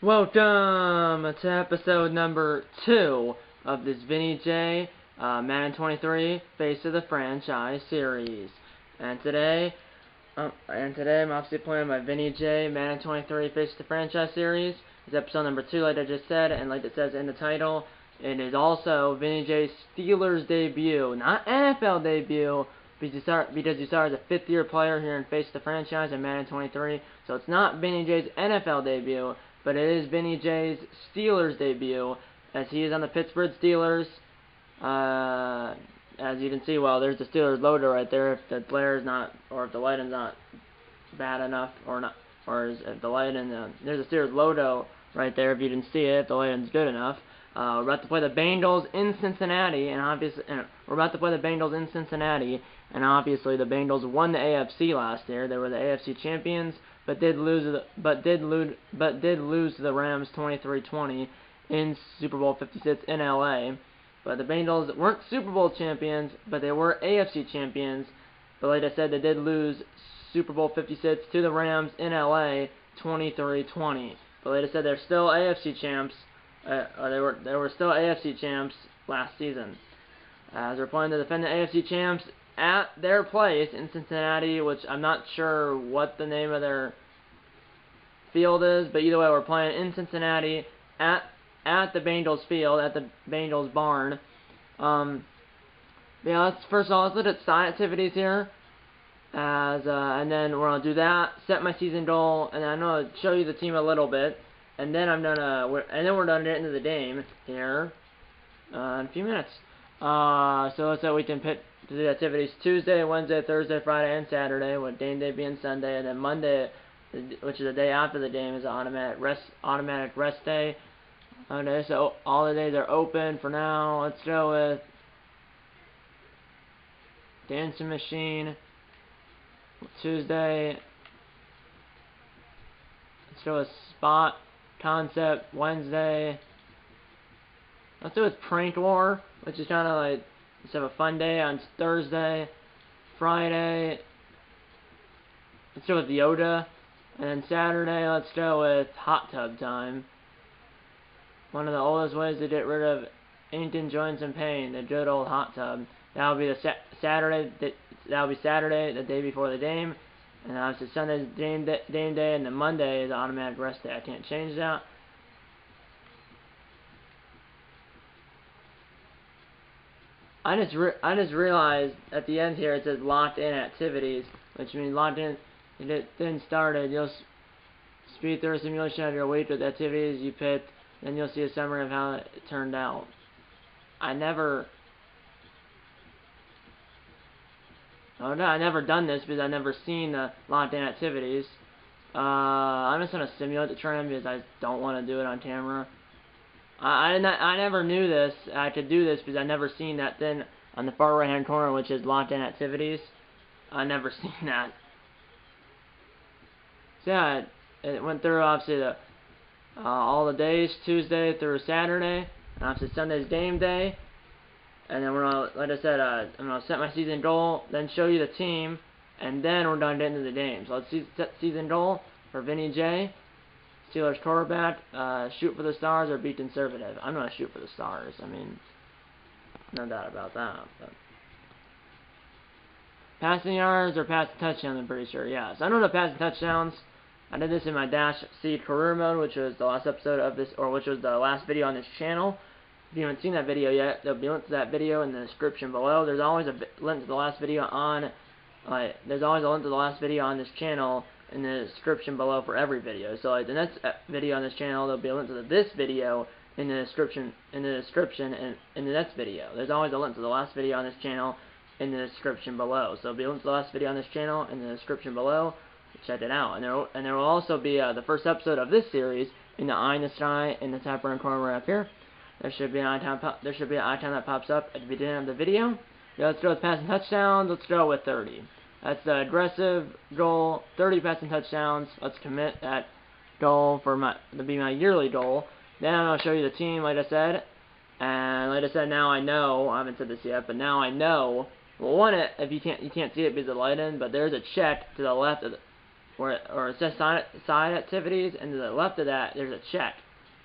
Welcome to episode number 2 of this Vinny J Madden 23 Face of the Franchise series. And today I'm obviously playing my Vinny J Madden 23 Face of the Franchise series. It's episode number 2, like I just said, and like it says in the title, it is also Vinny J's Steelers debut, not NFL debut, because he started as a fifth-year player here in Face of the Franchise in Madden 23. So it's not Vinny J's NFL debut, but it is Vinny J's Steelers debut, as he is on the Pittsburgh Steelers. As you can see, well, there's the Steelers logo right there. If the glare is not, or if the lighting's not bad enough, if the lighting, there's a Steelers logo right there. If you didn't see it, if the lighting's good enough. We're about to play the Bengals in Cincinnati, and obviously the Bengals won the AFC last year. They were the AFC champions, but did lose to the Rams 23-20 in Super Bowl 56 in LA. But the Bengals weren't Super Bowl champions, but they were AFC champions. But like I said, they did lose Super Bowl 56 to the Rams in LA 23-20. But like I said, they're still AFC champs. They were still AFC champs last season. As they're playing the defending AFC champs at their place in Cincinnati, which I'm not sure what the name of their field is, but either way, we're playing in Cincinnati at the Bengals field, at the Bengals barn. Yeah, first of all, let's look at side activities here. And then we're gonna do that, set my season goal, and then I'm gonna show you the team a little bit, and then we're done getting into the game here in a few minutes. So let's say we can pick the activities Tuesday, Wednesday, Thursday, Friday, and Saturday, with game day being Sunday, and then Monday, which is the day after the game, is an automatic rest day. Okay, so all the days are open for now. Let's go with Dancing Machine Tuesday. Let's go with Spot Concept Wednesday. Let's do with Prank War, which is kind of like, let's have a fun day on Thursday. Friday, let's go with Yoda. And then Saturday, let's go with Hot Tub Time. One of the oldest ways to get rid of aching joints and pain, the good old hot tub. That'll be Saturday, the day before the game. And obviously Sunday's game day, and then Monday is automatic rest day. I can't change that. I just realized at the end here it says locked in activities, which means locked in. It then started. You'll speed through a simulation of your week with activities you picked. Then you'll see a summary of how it turned out. I never done this because I've never seen the locked in activities. I'm just gonna simulate the trend because I don't want to do it on camera. I never knew this. I could do this because I've never seen that thing on the far right hand corner, which is locked in activities. I never seen that. So yeah, it went through obviously all the days, Tuesday through Saturday, and obviously Sunday's game day. And then we're gonna, like I said, I'm gonna set my season goal, then show you the team, and then we're done getting into the game. So let's set season goal for Vinny J, Steelers quarterback. Shoot for the stars or be conservative. I'm gonna shoot for the stars. I mean, no doubt about that. But passing yards or passing touchdowns, I'm pretty sure. Yes, I know the passing touchdowns. I did this in my Dash C career mode, which was the last episode of this, or which was the last video on this channel. If you haven't seen that video yet, there'll be a link to that video in the description below. There's always a link to the last video on, there's always a link to the last video on this channel in the description below for every video. So like the next video on this channel, there'll be a link to this video in the description, and in the next video. There's always a link to the last video on this channel in the description below. So there'll be a link to the last video on this channel in the description below. Check it out, and there will also be the first episode of this series in the eye in the sky in the top right corner right up here. There should be an icon. That pops up at the beginning of the video. Yeah, let's go with passing touchdowns. Let's go with 30. That's the aggressive goal. 30 passing touchdowns. Let's commit that goal to be my yearly goal. Then I'm gonna show you the team, like I said. And like I said, now I know. I haven't said this yet, but now I know. Well, if you can't see it because of the lighting, but there's a check to the left of the. or it says side activities, and to the left of that there's a check.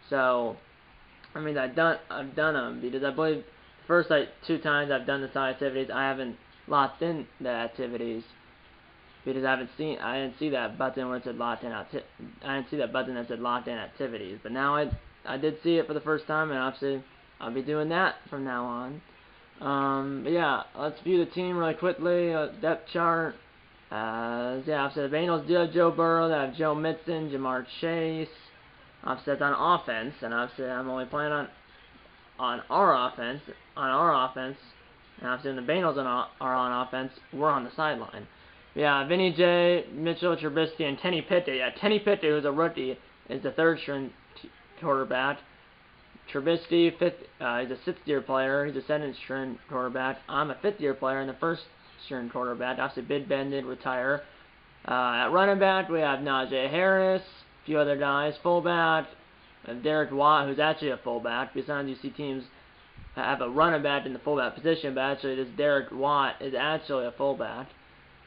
So I mean I've done them because I believe the first like 2 times I've done the side activities I haven't locked in the activities because I didn't see that button where it said locked in I didn't see that button that said locked in activities. But now I did see it for the first time, and obviously I'll be doing that from now on. But yeah, let's view the team really quickly. Depth chart. Yeah, obviously the Bengals do have Joe Burrow, they have Joe Mixon, Jamar Chase. Obviously that's on offense, and obviously I'm only playing on our offense. And obviously when the Bengals are on offense, we're on the sideline. Yeah, Vinny J, Mitchell Trubisky, and Kenny Pickett. Yeah, Kenny Pickett, who's a rookie, is the 3rd string quarterback. Trubisky, he's a 6th year player. He's a 7th string quarterback. I'm a 5th year player and the 1st string quarterback. Obviously, Big Ben did retire. At running back, we have Najee Harris, a few other guys. Fullback, Derek Watt, who's actually a fullback. Besides, you see teams have a running back in the fullback position, but actually, this Derek Watt is actually a fullback.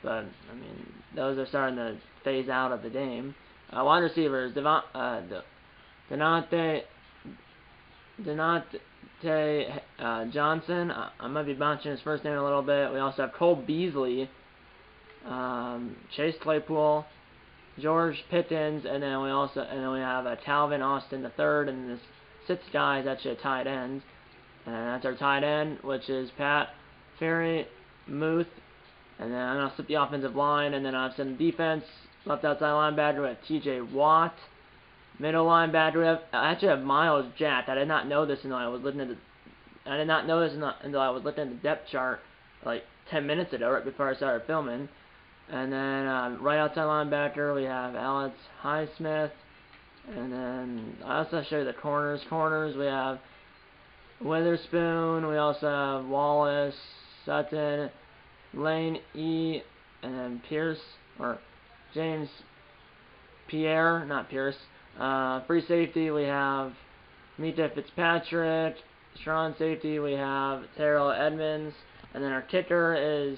But I mean, those are starting to phase out of the game. Wide receivers, Deontay Johnson. I might be botching his first name a little bit. We also have Cole Beasley, Chase Claypool, George Pickens, and then we have Calvin Austin III, and this 6th guy is actually a tight end, and that's our tight end, which is Pat Ferry Muth. And then I'm gonna slip the offensive line, and then I've sent the defense. Left outside linebacker, we have T.J. Watt. Middle linebacker, I actually have Miles Jack. I did not know this until I was looking at the depth chart like 10 minutes ago, right before I started filming. And then right outside linebacker, we have Alex Highsmith. And then I also show you the corners. Corners, we have Witherspoon. We also have Wallace, Sutton, Lane E, and then Pierce, or James Pierre, not Pierce. Free safety, we have Mita Fitzpatrick. Strong safety, we have Terrell Edmonds. And then our kicker is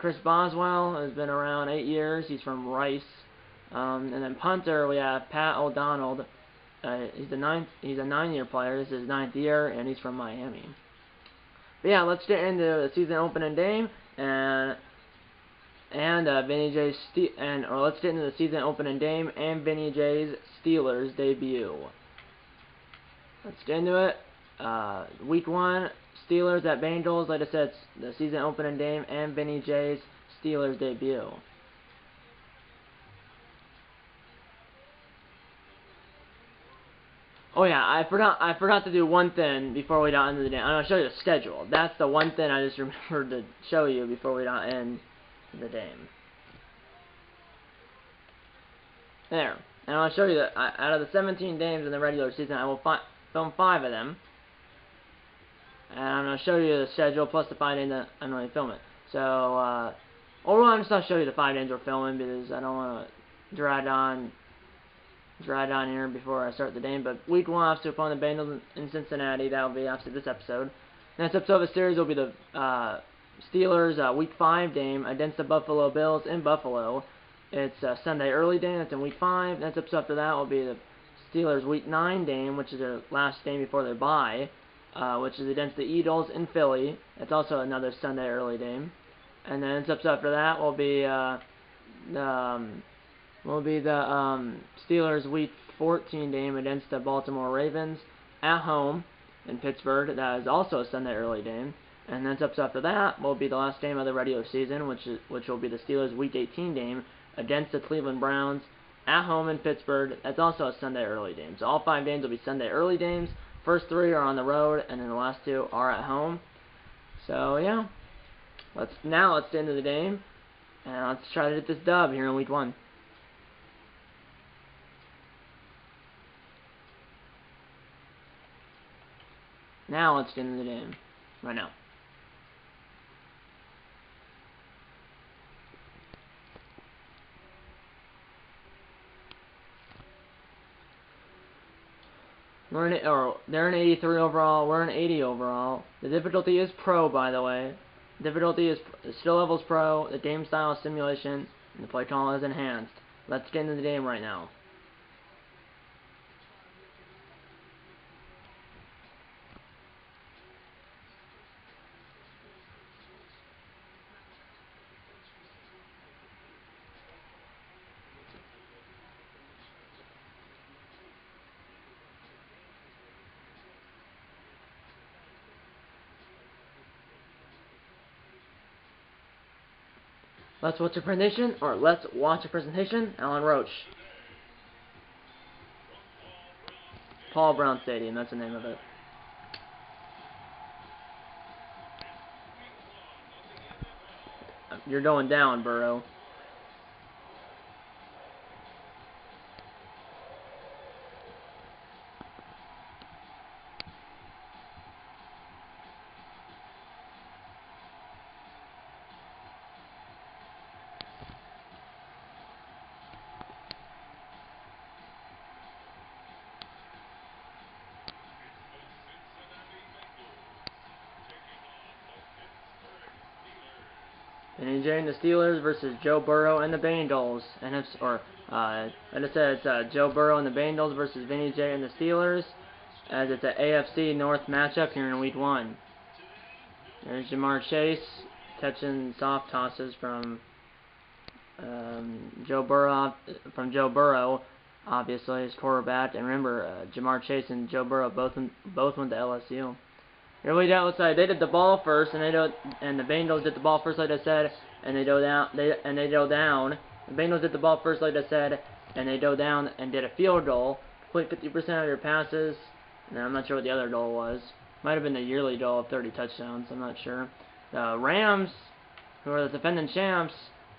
Chris Boswell, who's been around 8 years. He's from Rice. And then punter, we have Pat O'Donnell. He's a 9-year player. This is his 9th year, and he's from Miami. But yeah, let's get into the season opening game let's get into the season opening game and Vinny J's Steelers debut. Let's get into it. Week 1, Steelers at Bengals. Like I said, it's the season opening game and Vinny J's Steelers debut. Oh yeah, I forgot to do one thing before we got into the game. I'm gonna show you the schedule. That's the one thing I just remembered to show you before we got into the game. There. And I'll show you that out of the 17 games in the regular season, I will film 5 of them. And I'm going to show you the schedule plus the 5 games that I'm going to film it. So, overall, I'm just going to show you the 5 games we're filming because I don't want to drag on here before I start the game. But week 1, obviously, upon the Bengals in Cincinnati, that will be obviously this episode. Next episode of the series will be the Steelers week 5 game against the Buffalo Bills in Buffalo. It's a Sunday early game. That's in week 5. Next episode after that will be the Steelers week 9 game, which is their last game before their bye, which is against the Eagles in Philly. It's also another Sunday early game. And then next episode after that will be the Steelers week 14 game against the Baltimore Ravens at home in Pittsburgh. That is also a Sunday early game. And then episode after that will be the last game of the regular season, which will be the Steelers week 18 game against the Cleveland Browns at home in Pittsburgh. That's also a Sunday early game. So all 5 games will be Sunday early games. First 3 are on the road, and then the last 2 are at home. So yeah, let's get into the game, and let's try to get this dub here in week 1. Now let's get into the game right now. They're an 83 overall. We're an 80 overall. The difficulty is pro, by the way. Difficulty is skill level's pro. The game style is simulation. And the play call is enhanced. Let's get into the game right now. Let's watch a presentation, or let's watch a presentation. Alan Roach. Paul Brown Stadium, that's the name of it. You're going down, Burrow. VINNY J and the Steelers versus Joe Burrow and the Bengals. And it's, I just said it's Joe Burrow and the Bengals versus VINNY J and the Steelers, as it's an AFC North matchup here in Week 1. There's Jamar Chase catching soft tosses from Joe Burrow, obviously his quarterback. And remember, Jamar Chase and Joe Burrow both went to LSU. Here we go. They did the ball first, and the Bengals did the ball first, like I said, and they dove down. The Bengals did the ball first, like I said, and they dove down and did a field goal. Complete 50% of their passes. And I'm not sure what the other goal was. Might have been the yearly goal of 30 touchdowns. I'm not sure. The Rams, who are the defending champs,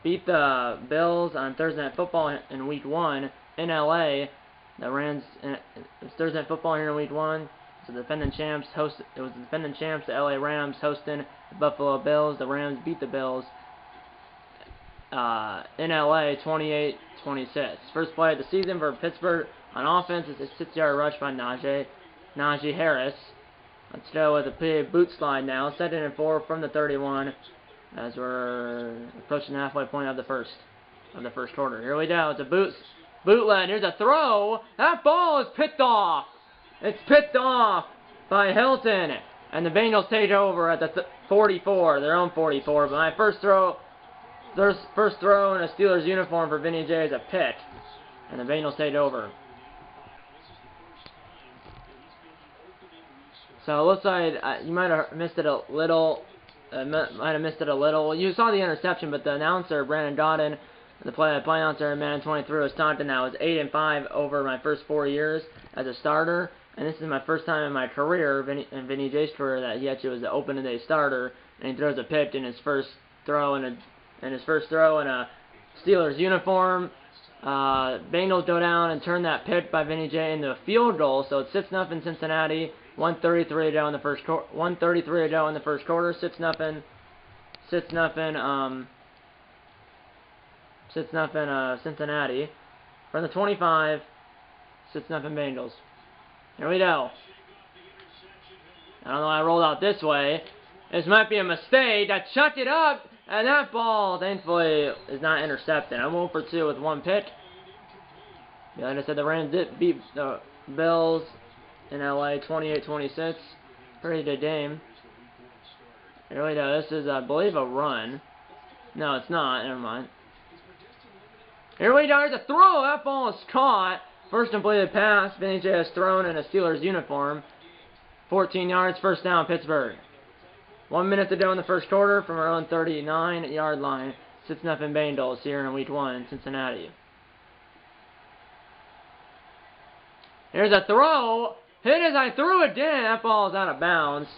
beat the Bills on Thursday Night Football in Week 1 in LA. The Rams, it was Thursday Night Football here in Week 1. So the defending champs it was the defending champs, the LA Rams, hosting the Buffalo Bills. The Rams beat the Bills in LA 28-26. First play of the season for Pittsburgh on offense is a 6-yard rush by Najee Harris. Let's go with a boot slide now. 2nd and 4 from the 31 as we're approaching the halfway point of the first quarter. Here we go. It's a bootleg. Here's a throw. That ball is picked off. It's picked off by Hilton, and the Bengals take over at the 44, their own 44. But my first throw in a Steelers uniform for VINNY J is a pick, and the Bengals take over. So it looks like you might have missed it a little. You saw the interception, but the announcer, Brandon Godden, the play announcer in Madden 23 was taunting that I was 8-5 over my first 4 years as a starter. And this is my first time in my career, in VINNY J's career, that he actually was an opening day starter, and he throws a pick in his first throw in a Steelers uniform. Bengals go down and turn that pick by VINNY J into a field goal, so it's 6-0 Cincinnati. 1:33 to go in the first quarter. 1:33 to go in the first quarter. 6-0. 6-0. Cincinnati. From the 25. 6-0 Bengals. Here we go. I don't know why I rolled out this way. This might be a mistake. I chucked it up, and that ball, thankfully, is not intercepted. I'm 1 for 2 with one pick. Yeah, like I said, the Rams did beat the Bills in LA 28-26. Pretty good game. Here we go. This is, I believe, a run. No, it's not. Never mind. Here we go. There's a throw. That ball is caught. First completed pass, VINNY J has thrown in a Steelers uniform. 14 yards, first down, Pittsburgh. 1 minute to go in the first quarter from our own 39-yard line. 6-0 Bengals here in Week 1 in Cincinnati. Here's a throw. Hit as I threw it in. That ball is out of bounds.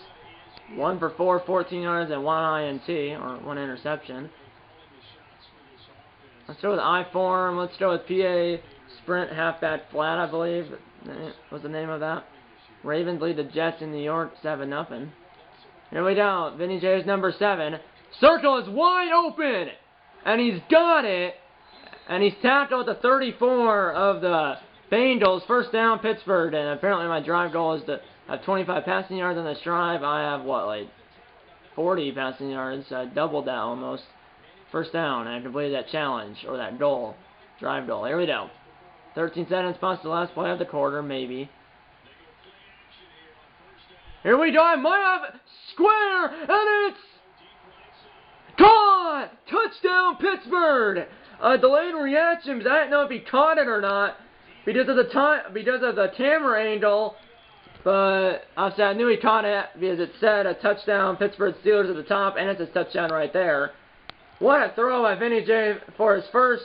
1 for 4, 14 yards, and 1 INT, or 1 interception. Let's go with I-form. Let's go with PA Sprint halfback flat, I believe. Was the name of that? Ravens lead the Jets in New York 7-0. Here we go. VINNY J's number 7. Circle is wide open, and he's got it. And he's tackled at the 34 of the Bengals. First down, Pittsburgh. And apparently my drive goal is to have 25 passing yards on this drive. I have, what, like 40 passing yards. I doubled that almost. first down, and I completed that challenge, or that goal, drive goal. Here we go. 13 seconds past the last play of the quarter, maybe. Here we go, I might have square, and it's caught! Touchdown, Pittsburgh! Delayed reaction, because I didn't know if he caught it or not, because of the camera angle, but obviously I knew he caught it, because it said a touchdown, Pittsburgh Steelers at the top, and it says touchdown right there. What a throw by Vinny J for his first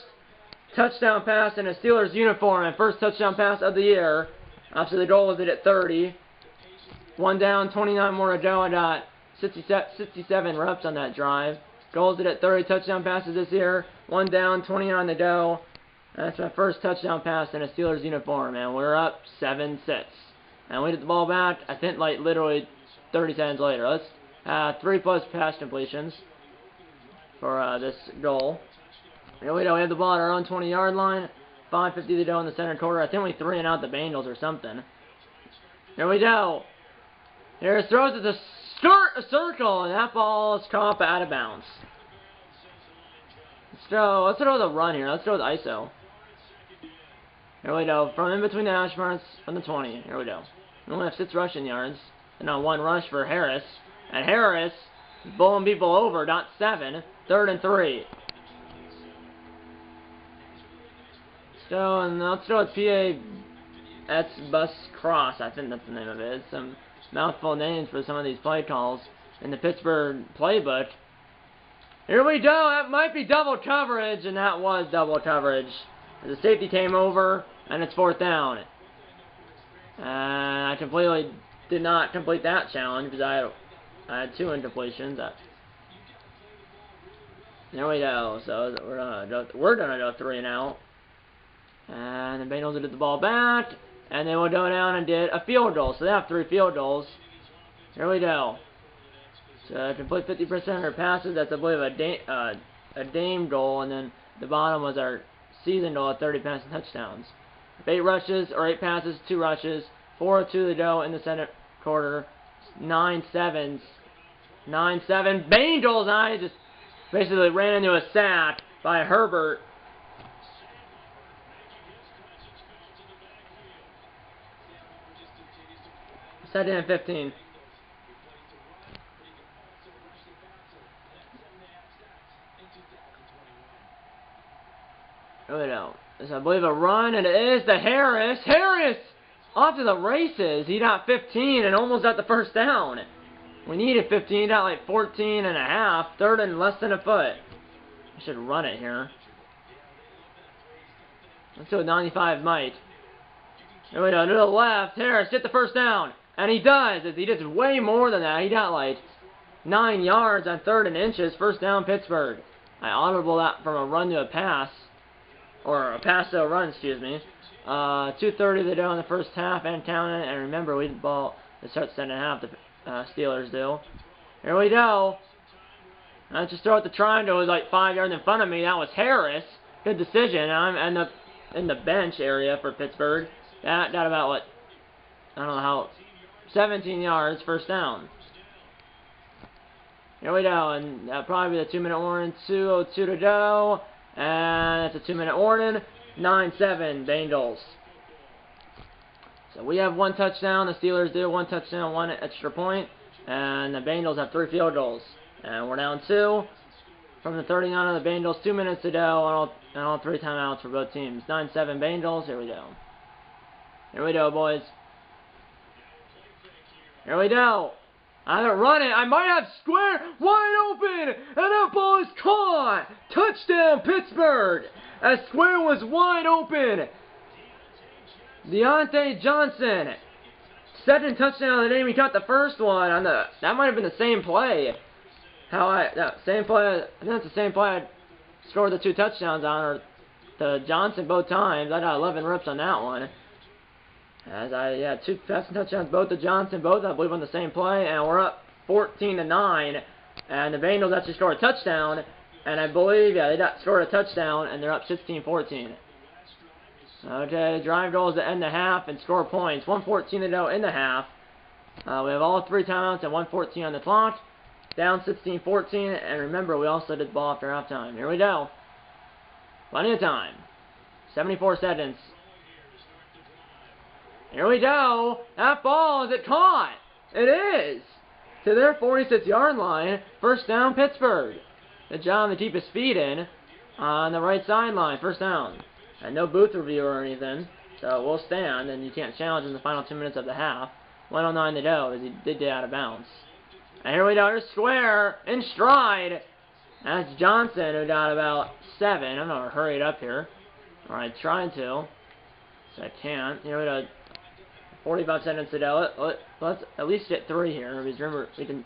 touchdown pass in a Steelers uniform, and first touchdown pass of the year. Obviously the goal was at 30. 1 down, 29 more to go. I got 67 reps on that drive. Goals at 30 touchdown passes this year. 1 down, 29 to go. That's my first touchdown pass in a Steelers uniform, and we're up 7-6. And we get the ball back, I think, like, literally 30 seconds later. Let's have 3+ pass completions for this goal. Here we go. We have the ball at our own 20-yard line. 5:50 to go in the center quarter. I think we 3 and out the Bengals or something. Here we go. Here it throws it to a circle, and that ball is caught out of bounds. Let's throw the run here. Let's throw the ISO. Here we go. From in between the hash marks on the 20. Here we go. We only have 6 rushing yards. And on 1 rush for Harris. And Harris is bowling people over, not 7. 3rd and 3. So, and let's throw a PA Bus Cross. I think that's the name of it. It's some mouthful names for some of these play calls in the Pittsburgh playbook. Here we go. That might be double coverage, and that was double coverage. The safety came over, and it's 4th down. I completely did not complete that challenge because I had 2 incompletions. There we go. So we're gonna go 3 and out. And the Bengals did the ball back, and then we'll go down and did a field goal. So they have 3 field goals. Here we go. So complete 50% of our passes. That's, I believe, a Dame goal, and then the bottom was our season goal at 30 passing touchdowns. 8 rushes, or 8 passes, 2 rushes, 4:02 to go in the center quarter. 9-7. Bengals, I just basically ran into a sack by Herbert. 2nd and 15. Oh no. It's, I believe, a run, and it is the Harris. Harris! Off to the races. He got 15 and almost got the first down. We needed 15. He got like 14 and a half. 3rd and less than a foot. I should run it here. Let's do a 95 might. Here we go. To the left. Harris, get the first down. And he does. He does way more than that. He got like 9 yards on 3rd and inches. First down, Pittsburgh. I audible that from a run to a pass. Or a pass to a run, excuse me. 2:30 to go in the first half and counting. And remember, we the ball to start the 2nd half. The Steelers do. Here we go. I just throw it the triangle. It was like 5 yards in front of me. That was Harris. Good decision. I'm in the bench area for Pittsburgh. That got about, what, I don't know how, 17 yards, first down. Here we go, and that'll probably be the 2-minute warning. 2:02 to go, and that's a 2-minute warning. 9-7 Bengals. So we have 1 touchdown. The Steelers do 1 touchdown, 1 extra point, and the Bengals have 3 field goals. And we're down 2 from the 39 of the Bengals. 2 minutes to go, and all 3 timeouts for both teams. 9-7 Bengals. Here we go. Here we go, boys. Here we go. I haven't run it. I might have square wide open, and that ball is caught. Touchdown, Pittsburgh. As square was wide open. Deontay Johnson, 2nd touchdown of the game. He caught the first one on the. That might have been the same play. Same play. I think that's the same play I scored the 2 touchdowns on, or to Johnson both times. I got 11 reps on that one. As I had 2 passing touchdowns, both to Johnson, both I believe on the same play, and we're up 14-9. And the Bengals actually scored a touchdown, and I believe, yeah, they scored a touchdown, and they're up 16-14. Okay, drive goals to end the half and score points. 1:14 to go in the half. We have all 3 timeouts and 1:14 on the clock. down 16-14, and remember, we also did ball after halftime. Here we go. Plenty of time. 74 seconds. Here we go. That ball, is it caught? It is. To their 46-yard line. First down, Pittsburgh. Good job to keep his feet in on the right sideline. First down. And no booth review or anything. So we'll stand, and you can't challenge in the final 2 minutes of the half. 1:09 to go, as he did get out of bounds. And here we go. Here's Square in stride. That's Johnson, who got about 7. I'm going to hurry it up here. Or I tried to. So I can't. Here we go. 45 seconds to go. Let's at least get 3 here. Because remember, we can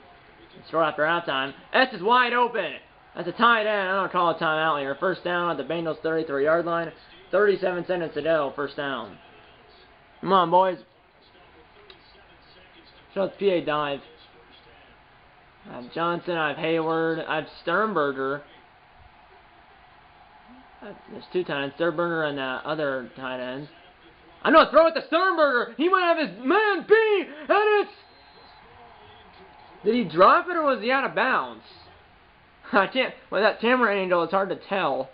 score after halftime. S is wide open. That's a tight end. I don't call a timeout here. First down at the Bengals 33-yard line. 37 seconds to go. First down. Come on, boys. Show us PA dive. I have Johnson. I have Hayward. I have Sternberger. There's 2 tight ends. Sternberger and the other tight end. I know, throw it to Sternberger. He might have his man beat, and it's... Did he drop it, or was he out of bounds? I can't... With that camera angle, it's hard to tell.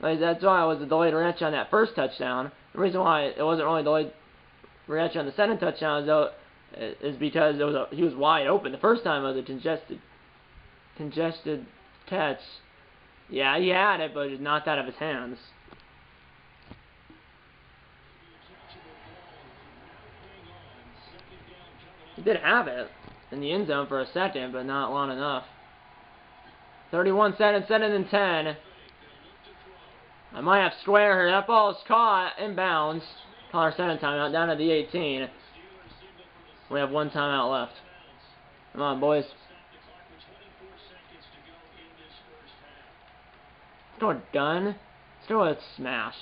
Like, that's why it was a delayed reaction on that first touchdown. The reason why it wasn't really delayed reaction on the second touchdown, though, is because he was wide open. The first time it was a congested catch. Yeah, he had it, but it knocked out of his hands. He did have it in the end zone for a second, but not long enough. 31 seconds, 2nd and 10. I might have Square here. That ball is caught inbounds. Call our second timeout down to the 18. We have 1 timeout left. Come on, boys. Let's go a gun. Let's go a smash.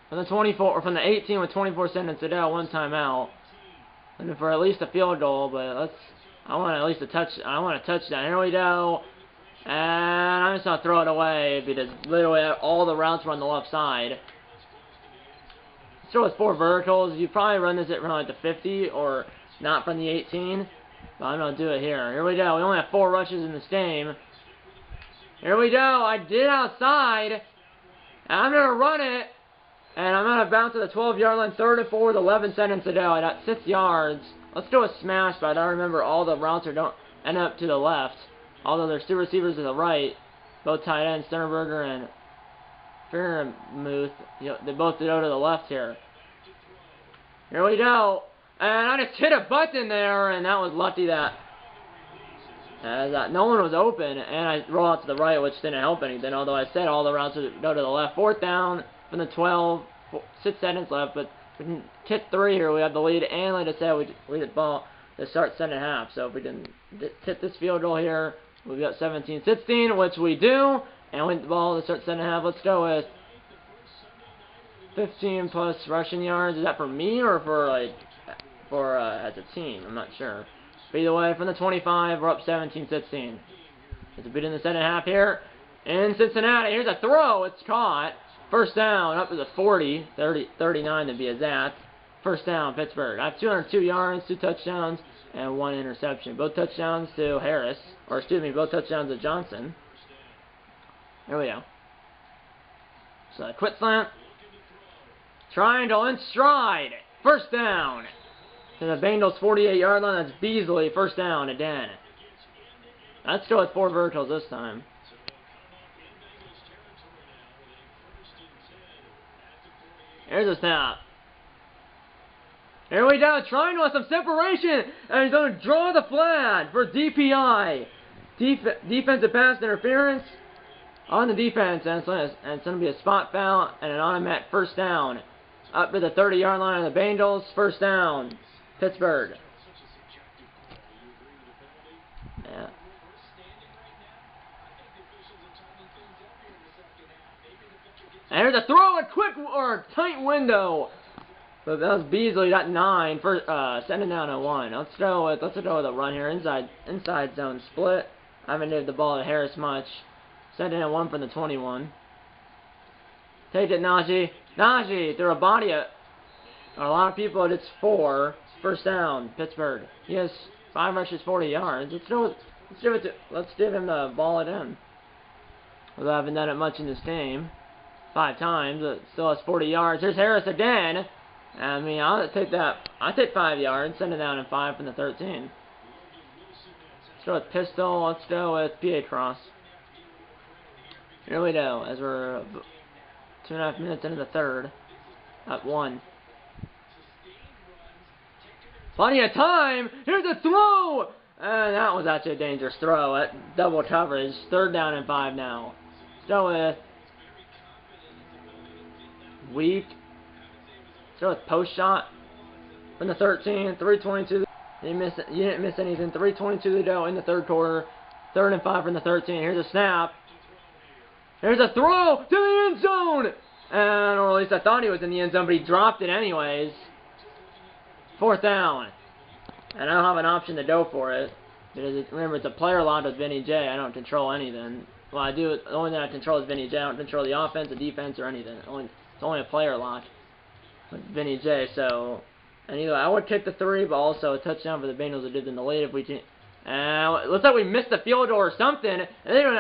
From the 24, or from the 18 with 24 seconds to go, 1 timeout. And for at least a field goal, but I want at least a touchdown. Here we go. And I'm just going to throw it away because literally all the routes were on the left side. So it's 4 verticals. You probably run this at around like the 50 or not from the 18. But I'm going to do it here. Here we go. We only have 4 rushes in this game. Here we go. I did outside. And I'm going to run it. And I'm going to bounce to the 12-yard line. 3rd and 4 with 11 seconds to go. I got 6 yards. Let's do a smash, but I don't remember all the routes don't end up to the left. Although there's 2 receivers to the right. Both tight ends, Sternberger and Fairmouth. They both go to the left here. Here we go. And I just hit a button there, and that was lucky that no one was open, and I rolled out to the right, which didn't help anything, although I said all the routes would go to the left. 4th down from the 12, 6 seconds left, but we can kick 3 here. We have the lead, and like I said, we hit ball to start second half. So if we can hit this field goal here, we've got 17-16, which we do, and we hit the ball to start second half. Let's go with 15 plus rushing yards. Is that for me or for as a team? I'm not sure. But either way, from the 25, we're up 17-16. It's a bit in the second half here in Cincinnati. Here's a throw. It's caught. First down, up to the 40, 39 to be exact. First down, Pittsburgh. I have 202 yards, 2 touchdowns, and 1 interception. Both touchdowns to Harris, or excuse me, both touchdowns to Johnson. Here we go. So a quick slant. Triangle in stride. First down. To the Bengals 48-yard line. That's Beasley. First down again. Let's go with 4 verticals this time. Here's a snap. Here we go. Triangle with some separation. And he's going to draw the flag for DPI. Defensive pass interference on the defense. And it's going to be a spot foul and an automatic first down. Up to the 30-yard line of the Bengals. First down. Pittsburgh. Yeah. And here's a throw, a quick or tight window. But that was Beasley, got 9. Sending down at 1. Let's go with a run here. Inside zone split. I haven't gave the ball to Harris much. Sending at 1 from the 21. Take it, Najee. Najee threw a body at a lot of people. It's 4. First down, Pittsburgh. He has 5 rushes, 40 yards. Let's Let's give him the ball again. Although I haven't done it much in this game. 5 times, but still has 40 yards. Here's Harris again. I mean, I'll take that. I'll take 5 yards. Send it down in 5 from the 13. Let's go with pistol. Let's go with PA cross. Here we go, as we're 2.5 minutes into the third. Up 1. Plenty of time. Here's a throw. And that was actually a dangerous throw at double coverage. 3rd down and 5 now. Let's go with weak. Let's go with post shot from the 13. 3:22. You didn't miss anything. 3:22 to go in the 3rd quarter. 3rd and 5 from the 13. Here's a snap. Here's a throw to the end zone. And, or at least I thought he was in the end zone, but he dropped it anyways. 4th down. And I don't have an option to go for it. Because remember, it's a player lock with Vinny J. I don't control anything. Well, I do. The only thing I control is Vinny J. I don't control the offense, the defense, or anything. It's only a player lock with Vinny J. So, and either I would kick the 3, but also a touchdown for the Bengals that did in the lead if we can. Looks like we missed the field goal or something, and they go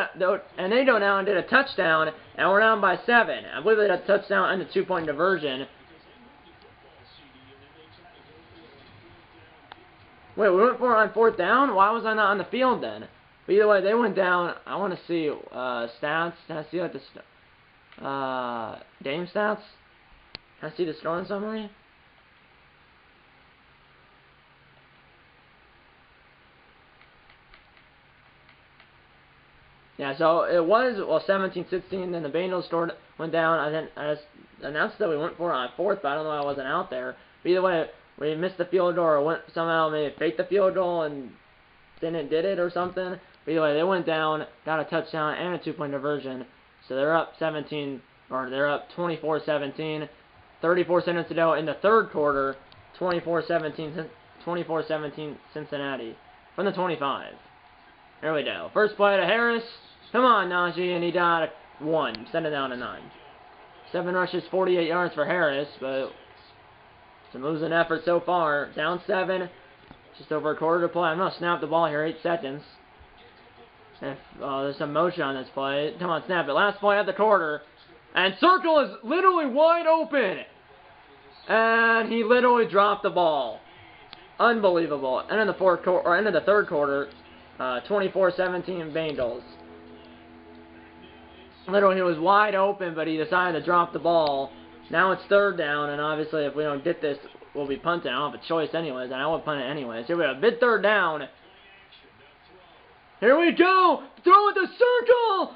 now and did a touchdown, and we're down by 7. I believe they had a touchdown and a 2-point diversion. Wait, we went for it on 4th down? Why was I not on the field then? But either way, they went down. I want to see stats. Can I see like the game stats? Can I see the scoring summary? Yeah, so it was, well, 17-16, then the Bengals went down. I just announced that we went for it on 4th, but I don't know why I wasn't out there. But either way, we missed the field goal or somehow maybe faked the field goal and did it or something. But either way, they went down, got a touchdown and a 2-point diversion. So they're up 24-17. 34 seconds to go in the 3rd quarter. 24-17 Cincinnati from the 25. There we go. First play to Harris. Come on, Najee, and he got 1. Send it down to 9. 7 rushes, 48 yards for Harris, but some losing effort so far. Down 7. Just over a quarter to play. I'm going to snap the ball here. 8 seconds. If there's some motion on this play. Come on, snap it. Last play of the quarter. And Circle is literally wide open. And he literally dropped the ball. Unbelievable. And in the 3rd quarter, 24-17 Bengals. Literally, he was wide open, but he decided to drop the ball. Now it's 3rd down, and obviously, if we don't get this, we'll be punting. I don't have a choice anyways, and I would punt it anyways. Here we go. Mid 3rd down. Here we go. Throw it to Circle.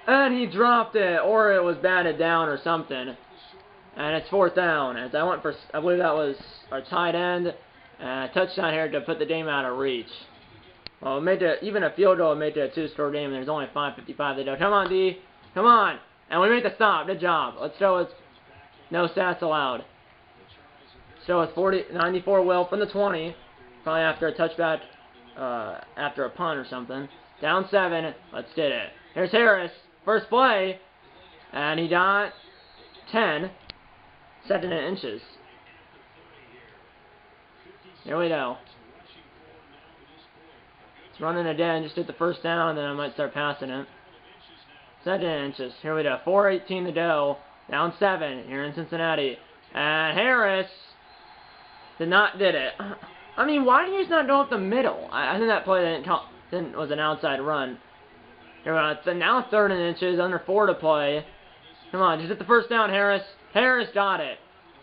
And he dropped it, or it was batted down or something. And it's 4th down. As I went for, I believe that was our tight end. Touchdown here to put the game out of reach. Well, even a field goal would make it a 2-score game, and there's only 5:55 to go. Come on, D. Come on. And we made the stop. Good job. Let's show us no stats allowed. So it's 94 Will from the 20. Probably after a touchback, after a punt or something. Down 7. Let's get it. Here's Harris. First play. And he got 10. 2nd and inches. Here we go. It's running again. Just hit the 1st down, and then I might start passing it. 2nd and inches. Here we go. 4:18 to go. Down 7 here in Cincinnati. And Harris did it. I mean, why do you just not go up the middle? I think that play was an outside run. Here we go. Now 3rd and inches. Under 4 to play. Come on. Just hit the 1st down, Harris. Harris got it.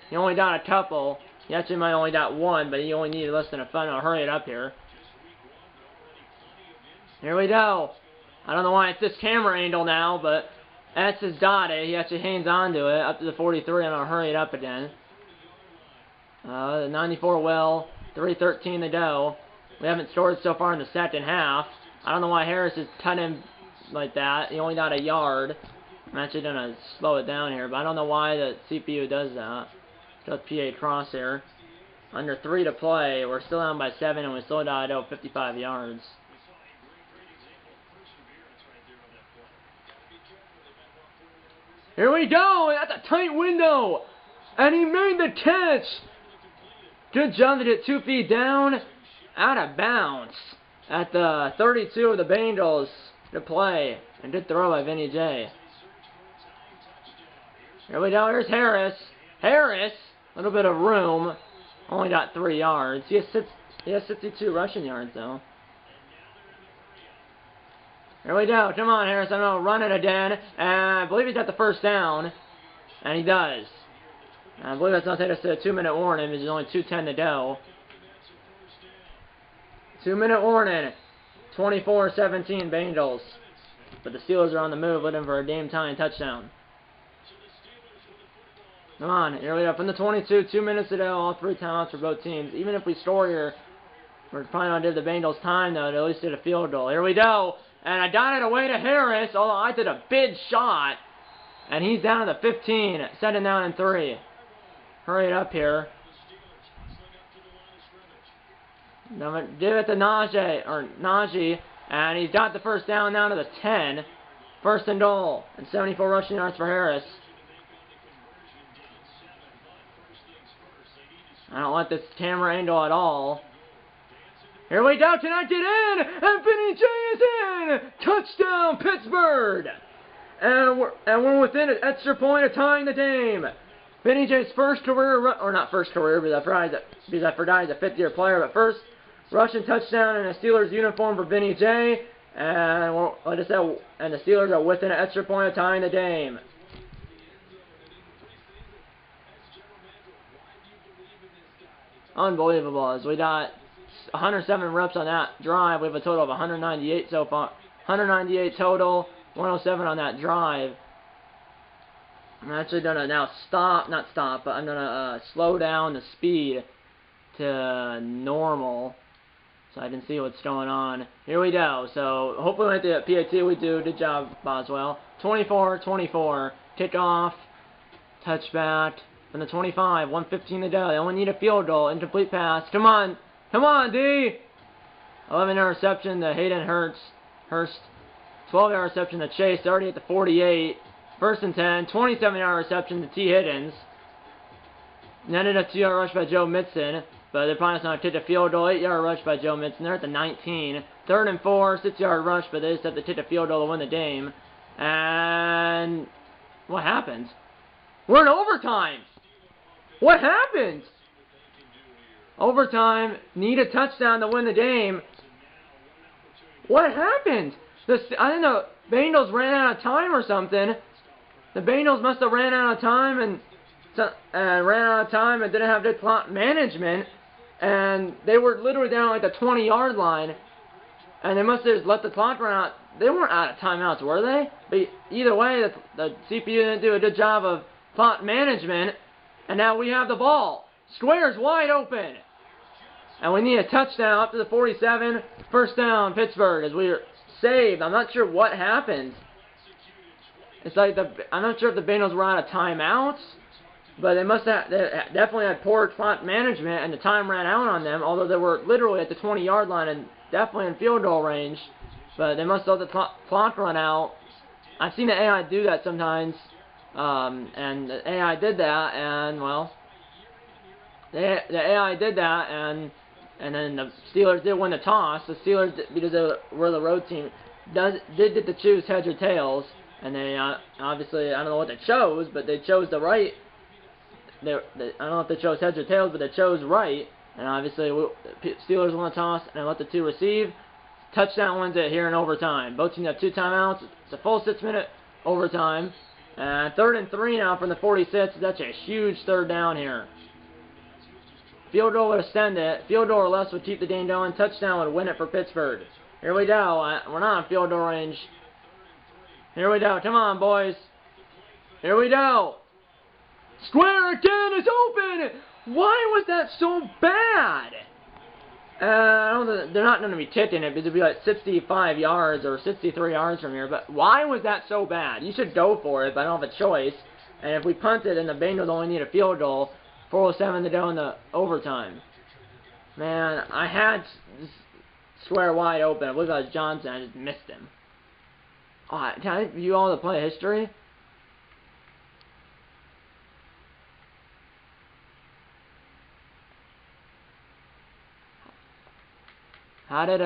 He only got a couple. He actually might only got 1, but he only needed less than a fun. I'll hurry it up here. Here we go. I don't know why it's this camera angle now, but that's his got it. He actually hangs on to it up to the 43, and I'll hurry it up again. The 94 Will. 3:13 to go. We haven't scored so far in the 2nd half. I don't know why Harris is cutting like that. He only got a yard. I'm actually going to slow it down here, but I don't know why the CPU does that. Just PA crosshair. Under 3 to play. We're still down by 7, and we still got 55 yards. Here we go! That's a tight window! And he made the catch! Good job to get 2 feet down. Out of bounds. at the 32 of the Bengals to play. And good throw by Vinny J. Here we go. Here's Harris. Harris, a little bit of room. Only got 3 yards. He has 62 rushing yards, though. Here we go. Come on, Harris. I'm going to run it again. And I believe he's got the first down. And he does. And I believe that's going to take us to a 2-minute warning. There's only 2:10 to go. 2-minute warning. 24-17 Bengals. But the Steelers are on the move looking for a game-tying touchdown. Come on. Here we go. From the 22, 2 minutes to go. All 3 timeouts for both teams. Even if we score here, we're probably not going to give the Bengals time, though, to at least get a field goal. Here we go. And I got it away to Harris, although I did a big shot. And he's down to the 15, 2nd down and 3. Hurry it up here. Give it to Najee, and he's got the first down to the 10. 1st and goal, and 74 rushing yards for Harris. I don't like this camera angle at all. Here we go, can I get in? And Vinny J is in! Touchdown, Pittsburgh! And we're within an extra point of tying the game. Vinny J's first career, or not first career, because I forgot he's a 5th-year player, but first rushing touchdown in a Steelers uniform for Vinny J. And like I said, and the Steelers are within an extra point of tying the game. Unbelievable. As we got 107 reps on that drive. We have a total of 198 so far. 198 total. 107 on that drive. I'm actually going to now but I'm going to slow down the speed to normal so I can see what's going on. Here we go. So hopefully at the PAT we do. Good job, Boswell. 24-24. Kickoff. Touchback. From the 25. 1:15 to go. They only need a field goal. Incomplete pass. Come on. Come on, D. 11-yard reception to Hayden Hurst. 12-yard reception to Chase. Already at the 48. 1st and 10. 27-yard reception to T. Higgins. Netted a 2-yard rush by Joe Mixon. But they're probably not going to kick a field goal. 8-yard rush by Joe Mixon. They're at the 19. 3rd and 4. 6-yard rush, but they just have to kick a field goal to win the game. And what happened? We're in overtime. What happened? Overtime. Need a touchdown to win the game. What happened? I don't know. Bengals ran out of time or something. The Bengals must have ran out of time and didn't have good clock management. And they were literally down like the 20-yard line. And they must have just let the clock run out. They weren't out of timeouts, were they? But either way, the CPU didn't do a good job of clock management. And now we have the ball. Square's wide open. And we need a touchdown up to the 47. 1st down, Pittsburgh, as we are saved. I'm not sure what happened. It's like I'm not sure if the Bengals were out of timeouts, but they definitely had poor clock management, and the time ran out on them, although they were literally at the 20-yard line and definitely in field goal range. But they must have let the clock run out. I've seen the AI do that sometimes, and the AI did that, and, well, the AI did that, and then the Steelers did win the toss. The Steelers, because they were the road team, did get to choose heads or tails. And they, obviously, I don't know what they chose, but they chose the right. I don't know if they chose heads or tails, but they chose right. And obviously, Steelers won the toss and let the 2 receive. Touchdown wins it here in overtime. Both teams have 2 timeouts. It's a full 6-minute overtime. And 3rd and 3 now from the 46. That's a huge 3rd down here. Field goal would extend it. Field goal or less would keep the game going. Touchdown would win it for Pittsburgh. Here we go. We're not in field goal range. Here we go. Come on, boys. Here we go. Square again is open. Why was that so bad? They're not going to be kicking it because it'd be like 65 yards or 63 yards from here. But why was that so bad? You should go for it, but I don't have a choice. And if we punt it and the Bengals only need a field goal, 4:07 to go in the overtime. Man, I had Square wide open. I believe that was Johnson. I just missed him. Can I view all the play history? How did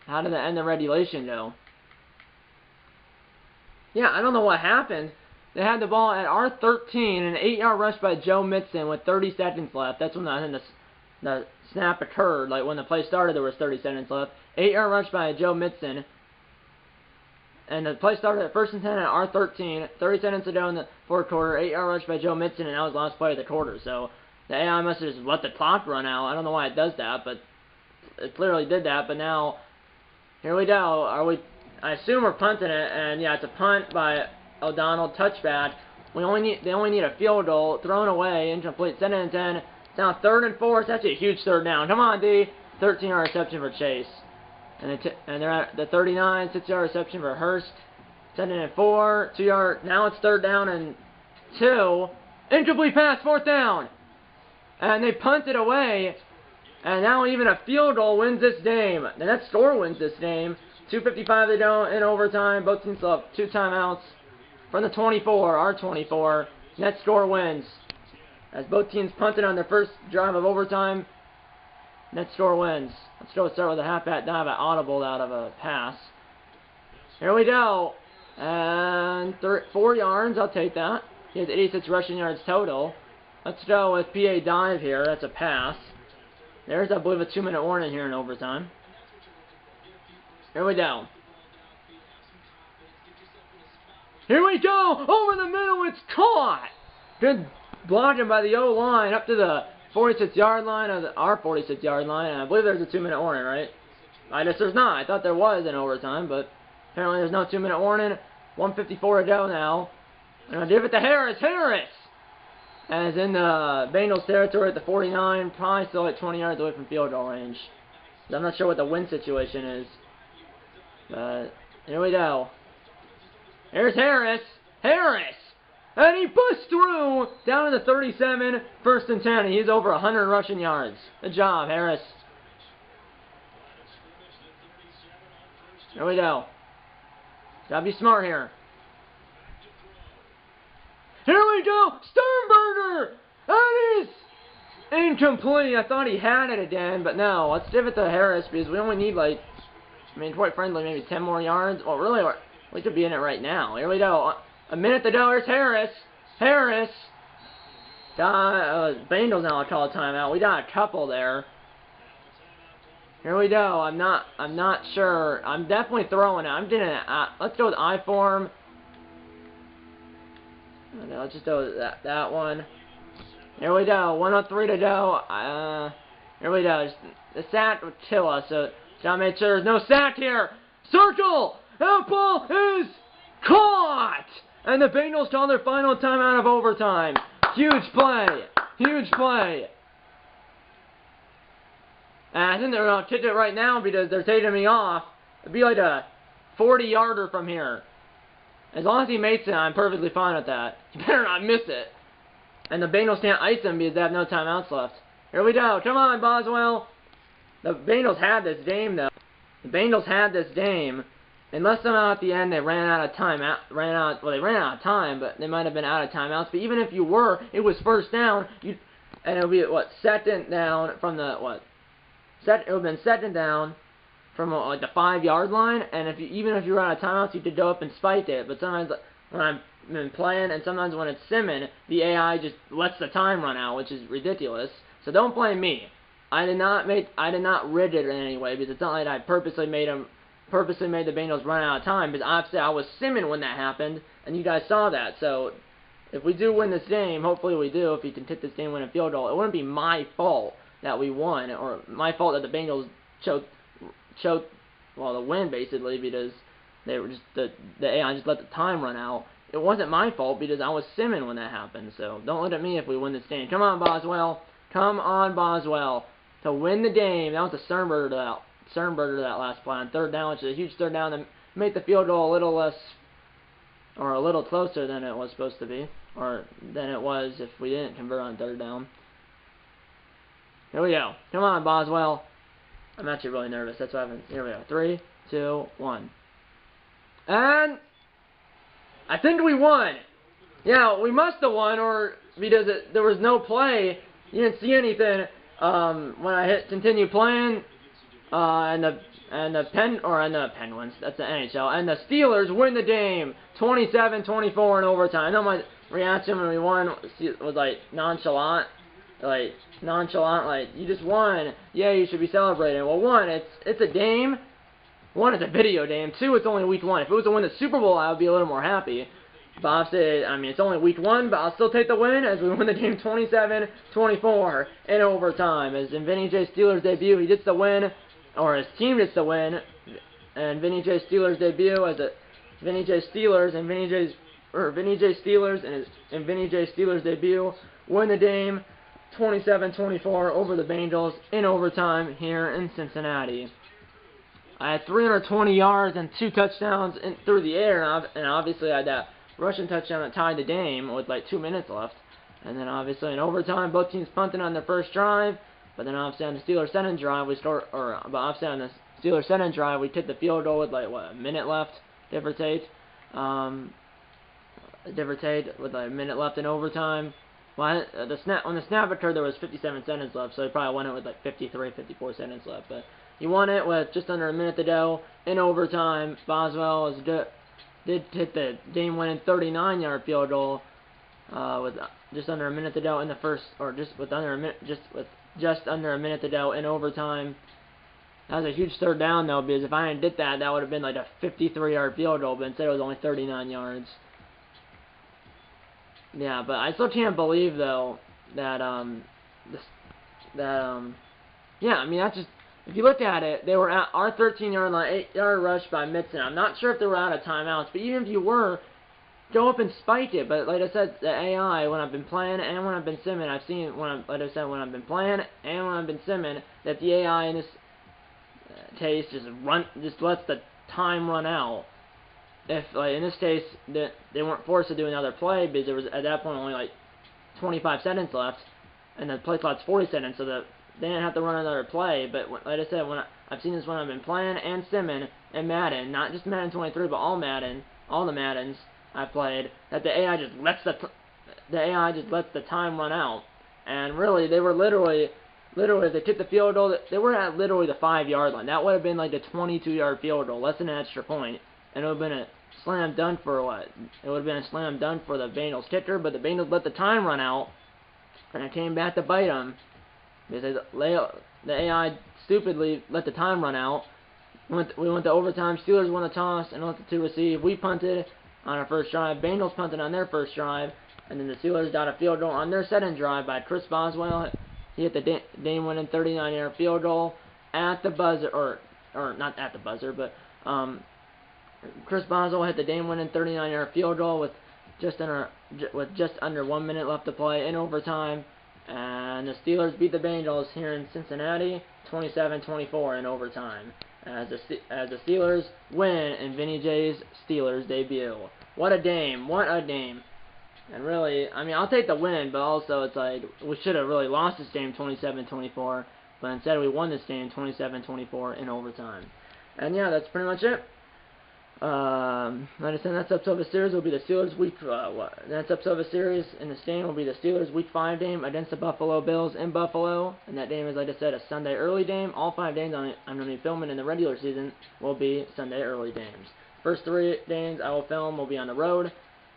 How did that end the regulation go? Yeah, I don't know what happened. They had the ball at our 13, an 8-yard rush by Joe Mixon with 30 seconds left. That's when the snap occurred. Like when the play started, there was 30 seconds left. 8-yard rush by Joe Mixon. And the play started at 1st and 10 at our 13. 30 seconds to go in the fourth quarter. 8-yard rush by Joe Mixon, and that was the last play of the quarter. So the AI must have just let the clock run out. I don't know why it does that, but it clearly did that. But now, here we go. I assume we're punting it, and yeah, it's a punt by O'Donnell, touchback. They only need a field goal, thrown away, incomplete, 2nd and 10. It's now 3rd and 4. It's actually a huge third down. Come on, D. 13-yard reception for Chase. And they're at the 39, 6-yard reception for Hurst. 2nd and 4, 2-yard. Now it's 3rd down and 2. Incomplete pass, 4th down. And they punted away. And now even a field goal wins this game. The net score wins this game. 2:55 to go in overtime. Both teams still have 2 timeouts. From the 24, our 24. Net score wins. As both teams punted on their first drive of overtime, net score wins. Let's go start with a halfback dive at audible out of a pass. Here we go. And 4 yards, I'll take that. He has 86 rushing yards total. Let's go with PA dive here. That's a pass. There's, I believe, a 2-minute warning here in overtime. Here we go. Here we go! Over the middle, it's caught! Good blocking by the O-line up to the 46-yard line, of our 46-yard line, and I believe there's a 2-minute warning, right? I guess there's not. I thought there was in overtime, but apparently there's no 2-minute warning. 1:54 to go now. And I'll give it to Harris. Harris! As in the Bengals territory at the 49, probably still like 20 yards away from field goal range. I'm not sure what the wind situation is. But here we go. Here's Harris. Harris! And he pushed through down to the 37, 1st and 10. He's over 100 rushing yards. Good job, Harris. Here we go. Gotta be smart here. Here we go! Sternberger! That is incomplete. I thought he had it again, but no. Let's give it to Harris because we only need, like, I mean, quite frankly, maybe 10 more yards. Well, really, we could be in it right now. Here we go. A minute to go. Here's Harris. Harris. Bengals now call a timeout. We got a couple there. Here we go. I'm not sure. I'm definitely throwing it. I'm doing it. Let's go with I form. Okay, let's just go with that one. Here we go. 1:03 to go. Here we go. The sack would kill us, so gotta make sure there's no sack here. Circle. That ball is caught. And the Bengals call their final timeout of overtime. Huge play. Huge play. And I think they're going to kick it right now because they're taking me off. It'd be like a 40-yarder from here. As long as he makes it, I'm perfectly fine with that. You better not miss it. And the Bengals can't ice him because they have no timeouts left. Here we go. Come on, Boswell. The Bengals had this game, though. The Bengals had this game. Unless somehow at the end they ran out of time. They ran out of time, but they might have been out of timeouts. But even if you were, it was 1st down. And it would be, what, 2nd down from the, what? It would have been 2nd down from, like, the 5-yard line. And even if you were out of timeouts, you could go up and spike it. But sometimes when I've been playing, and sometimes when it's simming, the AI just lets the time run out, which is ridiculous. So don't blame me. I did not rig it in any way, because it's not like I purposely made the Bengals run out of time, because obviously I was simming when that happened, and you guys saw that. So if we do win this game, hopefully we do, if we can take this game, win a field goal, it wouldn't be my fault that we won, or my fault that the Bengals choked the win, basically, because they were just the AI just let the time run out. It wasn't my fault because I was simming when that happened. So don't look at me if we win this game. Come on, Boswell. Come on, Boswell. To win the game. That was a Sternberger to that last play on 3rd down, which is a huge 3rd down to make the field goal a little less, or a little closer than it was supposed to be, or than it was if we didn't convert on 3rd down. Here we go. Come on, Boswell. I'm actually really nervous. That's what happened. Here we go. 3, 2, 1. And I think we won. Yeah, we must have won, or because there was no play. You didn't see anything when I hit continue playing. And the Penguins, that's the NHL, and the Steelers win the game, 27-24 in overtime. I know my reaction when we won was like nonchalant, like you just won, yeah, you should be celebrating. Well, one, it's a game. One, it's a video game. Two, it's only week 1. If it was to win the Super Bowl, I would be a little more happy. But obviously, I mean, it's only week 1, but I'll still take the win as we win the game 27-24 in overtime. As in Vinny J. Steelers' debut, he gets the win, or his team gets the win, and Vinny J. Steelers' debut as a Vinny J. Steelers and Vinny J. Steelers and Vinny J. Steelers' debut win the game 27-24 over the Bengals in overtime here in Cincinnati. I had 320 yards and 2 touchdowns through the air, and obviously I had that rushing touchdown that tied the game with like 2 minutes left. And then obviously in overtime, both teams punted on their first drive, but then obviously on the Steelers' second drive, we kicked the field goal with like a minute left, give or take. With a minute left in overtime. Well, on the snap occurred, there was 57 seconds left, so he probably won it with like 53, 54 seconds left. But he won it with just under a minute to go in overtime. Boswell did hit the game-winning 39-yard field goal with just under a minute to go in the first, or just under a minute to go in overtime. That was a huge third down though, because if I hadn't did that, that would have been like a 53-yard field goal, but instead it was only 39 yards. Yeah, but I still can't believe though that yeah, I mean that's just, if you look at it, they were at our 13-yard line, 8-yard rush by Mitson. I'm not sure if they were out of timeouts, but even if you were, go up and spike it. But like I said, the AI, when I've been playing and when I've been simming, I've seen when I've been playing and when I've been simming, that the AI in this case just lets the time run out. If like in this case they weren't forced to do another play because there was at that point only like 25 seconds left, and the play clock's 40 seconds, so they didn't have to run another play. But like I said, I've seen this when I've been playing and simming and Madden, not just Madden 23, but all the Maddens I played, that the AI just lets the time run out. And really, they were literally, if they kicked the field goal, they were at literally the 5-yard line. That would have been like the 22-yard field goal, less than an extra point, and it would have been a slam dunk for what? It would have been a slam dunk for the Bengals kicker, but the Bengals let the time run out, and it came back to bite them. Because the AI stupidly let the time run out. We went to overtime. Steelers won the toss and let the 2 receive. We punted on our first drive. Bengals punted on their first drive. And then the Steelers got a field goal on their second drive by Chris Boswell. He hit the game-winning 39-yard field goal at the buzzer, or not at the buzzer, but Chris Boswell hit the game-winning 39-yard field goal with just under 1 minute left to play in overtime. And the Steelers beat the Bengals here in Cincinnati, 27-24 in overtime, as the Steelers win in Vinny J's Steelers debut. What a game! What a game! And really, I mean, I'll take the win, but also it's like we should have really lost this game 27-24, but instead we won this game 27-24 in overtime. And yeah, that's pretty much it. Like I said, next episode of the series will be the Steelers week. Next episode of the series in this game will be the Steelers week 5 game against the Buffalo Bills in Buffalo, and that game is, like I said, a Sunday early game. All 5 games I'm going to be filming in the regular season will be Sunday early games. First 3 games I will film will be on the road,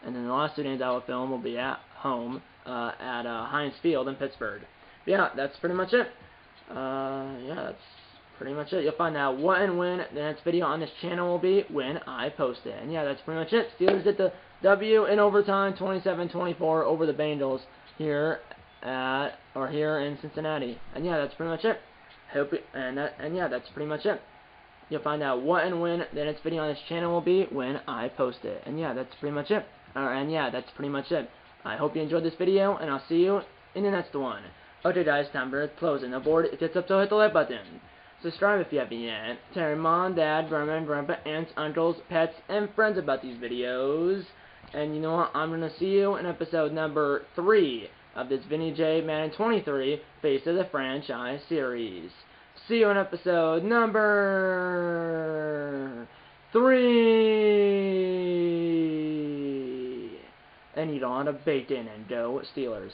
and then the last 2 games I will film will be at home at Heinz Field in Pittsburgh. But yeah, that's pretty much it. Yeah, that's pretty much it. You'll find out what and when the next video on this channel will be when I post it. And yeah, that's pretty much it. Steelers get the W in overtime, 27-24 over the Bengals here in Cincinnati. And yeah, that's pretty much it. Yeah, that's pretty much it. You'll find out what and when the next video on this channel will be when I post it. And yeah, that's pretty much it. And yeah, that's pretty much it. I hope you enjoyed this video, and I'll see you in the next one. Okay guys, time for closing the board. If it's up, so hit the like button. Subscribe if you haven't yet. Tell your mom, dad, grandma, grandpa, aunts, uncles, pets, and friends about these videos. And you know what? I'm going to see you in episode number 3 of this Vinny J Madden 23 Face of the Franchise series. See you in episode number 3. And eat on a bacon and go Steelers.